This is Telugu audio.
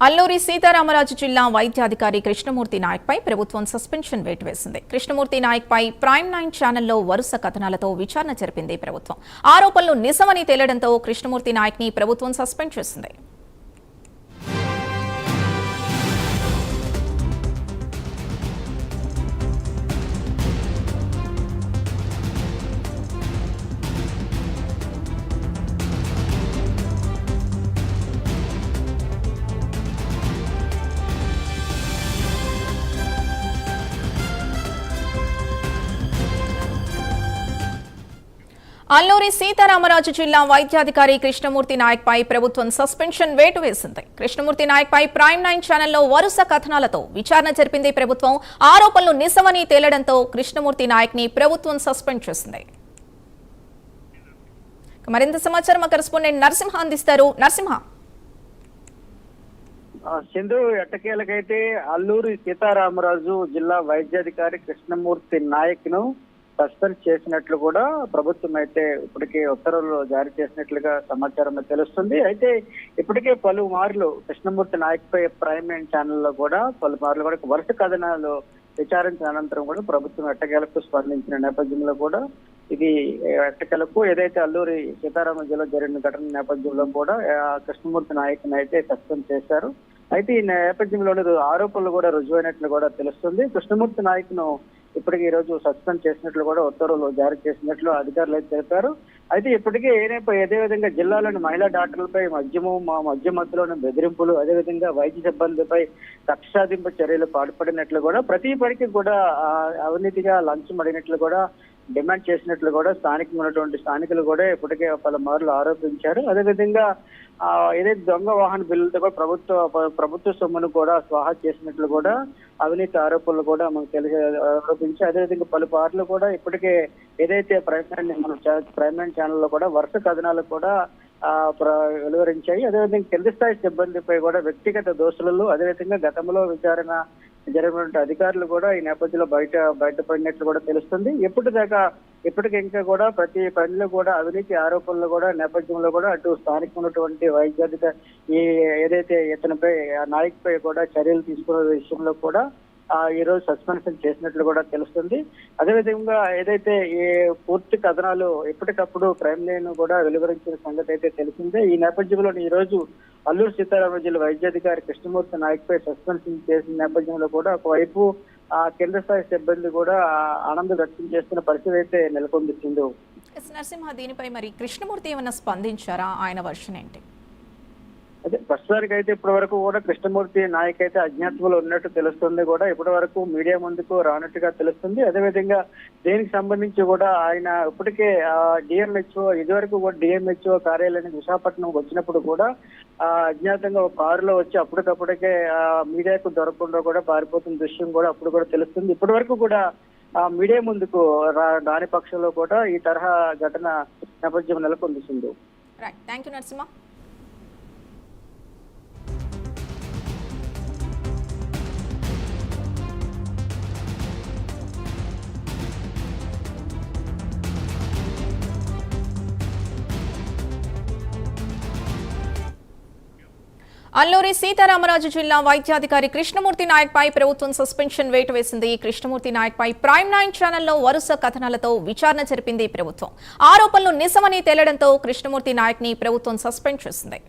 అల్లూరి సీతారామరాజు జిల్లా వైద్యాధికారి కృష్ణమూర్తి నాయక్ పై ప్రభుత్వం సస్పెన్షన్ వేటు వేసింది. కృష్ణమూర్తి నాయక్ పై ప్రైమ్ 9 ఛానల్లో వరుస కథనాలతో విచారణ జరిపింది ప్రభుత్వం. ఆరోపణలు నిజమని తేలడంతో కృష్ణమూర్తి నాయక్ ని ప్రభుత్వం సస్పెండ్ చేసింది. అల్లూరి సీతారామరాజు జిల్లా వైద్యాధికారి కృష్ణమూర్తి నాయక్ పై ప్రభుత్వం సస్పెన్షన్ వేటు వేసింది. కృష్ణమూర్తి నాయక్ పై ప్రైమ్ 9 ఛానల్లో వరుస కథనాలతో విచారణ జరిపింది ప్రభుత్వం. ఆరోపణలు నిజమని తేలడంతో కృష్ణమూర్తి నాయక్ ని ప్రభుత్వం సస్పెండ్ చేసింది. మరింత సమాచారం మా కరెస్పాండెంట్ నరసింహ అందిస్తారు. నరసింహ, సింధు ఎట్టకేలకైతే అల్లూరి సీతారామరాజు జిల్లా వైద్యాధికారి కృష్ణమూర్తి నాయక్ ను సస్పెండ్ చేసినట్లు కూడా ప్రభుత్వం అయితే ఇప్పటికే ఉత్తర్వులు జారీ చేసినట్లుగా సమాచారం తెలుస్తుంది. అయితే ఇప్పటికే పలుమార్లు కృష్ణమూర్తి నాయక్ పై ప్రైమ్ 9 ఛానల్లో కూడా పలుమార్లు కూడా వరుస కథనాలు విచారించిన అనంతరం కూడా ప్రభుత్వం ఎట్టకేలకు స్పందించిన నేపథ్యంలో కూడా ఇది ఎట్టకేలకు ఏదైతే అల్లూరి సీతారామ జిల్లా జరిగిన ఘటన నేపథ్యంలో కూడా కృష్ణమూర్తి నాయక్ అయితే సస్పెండ్ చేశారు. అయితే ఈ నేపథ్యంలోనే ఆరోపణలు కూడా రుజువైనట్లు కూడా తెలుస్తుంది. కృష్ణమూర్తి నాయక్ ను ఇప్పటికీ ఈ రోజు సస్పెండ్ చేసినట్లు కూడా ఉత్తర్వులు జారీ చేసినట్లు అధికారులు అయితే తెలిపారు. అయితే ఇప్పటికే అదే విధంగా జిల్లాలోని మహిళా డాక్టర్లపై మద్యం మత్తులోని బెదిరింపులు, అదేవిధంగా వైద్య సిబ్బందిపై కక్ష సాధింపు చర్యలు పాల్పడినట్లు కూడా ప్రతి పనికి కూడా అవినీతిగా లంచం అడిగినట్లు కూడా డిమాండ్ చేసినట్లు కూడా స్థానికులు కూడా ఇప్పటికే పలుమార్లు ఆరోపించారు. అదేవిధంగా ఏదైతే దొంగ వాహన బిల్లులతో కూడా ప్రభుత్వ సొమ్మును కూడా స్వాహా చేసినట్లు కూడా అవినీతి ఆరోపణలు కూడా మనకు ఆరోపించి అదేవిధంగా పలుమార్లు కూడా ఇప్పటికే ఏదైతే ప్రైమ్ 9 ఛానల్లో కూడా వరుస కథనాలు కూడా వెలువరించాయి. అదేవిధంగా కింది స్థాయి సిబ్బందిపై కూడా వ్యక్తిగత దోషులలో అదేవిధంగా గతంలో విచారణ జరిగినటువంటి అధికారులు కూడా ఈ నేపథ్యంలో బయటపడినట్లు కూడా తెలుస్తుంది. ఇప్పటికి ఇంకా కూడా ప్రతి పనిలో కూడా అవినీతి ఆరోపణలు కూడా నేపథ్యంలో కూడా అటు స్థానిక ఉన్నటువంటి వైద్యాధికారి ఏదైతే ఇతనిపై నాయక్ పై కూడా చర్యలు తీసుకునే విషయంలో కూడా ఈ రోజు సస్పెన్షన్ చేసినట్లు కూడా తెలుస్తుంది. అదేవిధంగా ఏదైతే ఈ పూర్తి కథనాలు ఎప్పటికప్పుడు ప్రైమ్ 9 కూడా వెలువరించిన సంగతి అయితే తెలిసిందే. ఈ నేపథ్యంలో ఈ రోజు అల్లూరు సీతారామరాజు జిల్లా వైద్యాధికారి కృష్ణమూర్తి నాయక్ పై సస్పెన్షన్ చేసిన నేపథ్యంలో కూడా ఒకవైపు కేంద్ర స్థాయి సిబ్బంది కూడా ఆనందం వ్యక్తం చేస్తున్న పరిస్థితి అయితే నెలకొంది. నరసింహ, దీనిపై మరి కృష్ణమూర్తి ఏమైనా స్పందించారా? ఆయన వర్షన్ ఏంటి? అదే ప్రస్తుతానికి అయితే ఇప్పటి వరకు కూడా కృష్ణమూర్తి నాయక్ అయితే అజ్ఞాతంలో ఉన్నట్టు తెలుస్తుంది. కూడా ఇప్పటి వరకు మీడియా ముందుకు రానట్టుగా తెలుస్తుంది. అదేవిధంగా దీనికి సంబంధించి కూడా ఆయన ఇప్పటికే డిఎంహెచ్ఓ ఇదివరకు కూడా డిఎంహెచ్ఓ కార్యాలయానికి విశాఖపట్నం వచ్చినప్పుడు కూడా అజ్ఞాతంగా ఒక కారులో వచ్చి అప్పటికప్పటికే మీడియాకు దొరకకుండా కూడా పారిపోతున్న దృశ్యం కూడా అప్పుడు కూడా తెలుస్తుంది. ఇప్పటి వరకు కూడా మీడియా ముందుకు రాని పక్షంలో కూడా ఈ తరహా ఘటన నేపథ్యం నెలకొంది. Thank you Narasimha. అల్లూరి సీతారామరాజు జిల్లా వైద్యాధికారి కృష్ణమూర్తి నాయక్ పై ప్రభుత్వం సస్పెన్షన్ వేటు వేసింది. కృష్ణమూర్తి నాయక్ పై ప్రైమ్ 9 ఛానల్లో వరుస కథనాలతో విచారణ జరిపింది ప్రభుత్వం. ఆరోపణలు నిజమని తేలడంతో కృష్ణమూర్తి నాయక్ ని ప్రభుత్వం సస్పెండ్ చేసింది.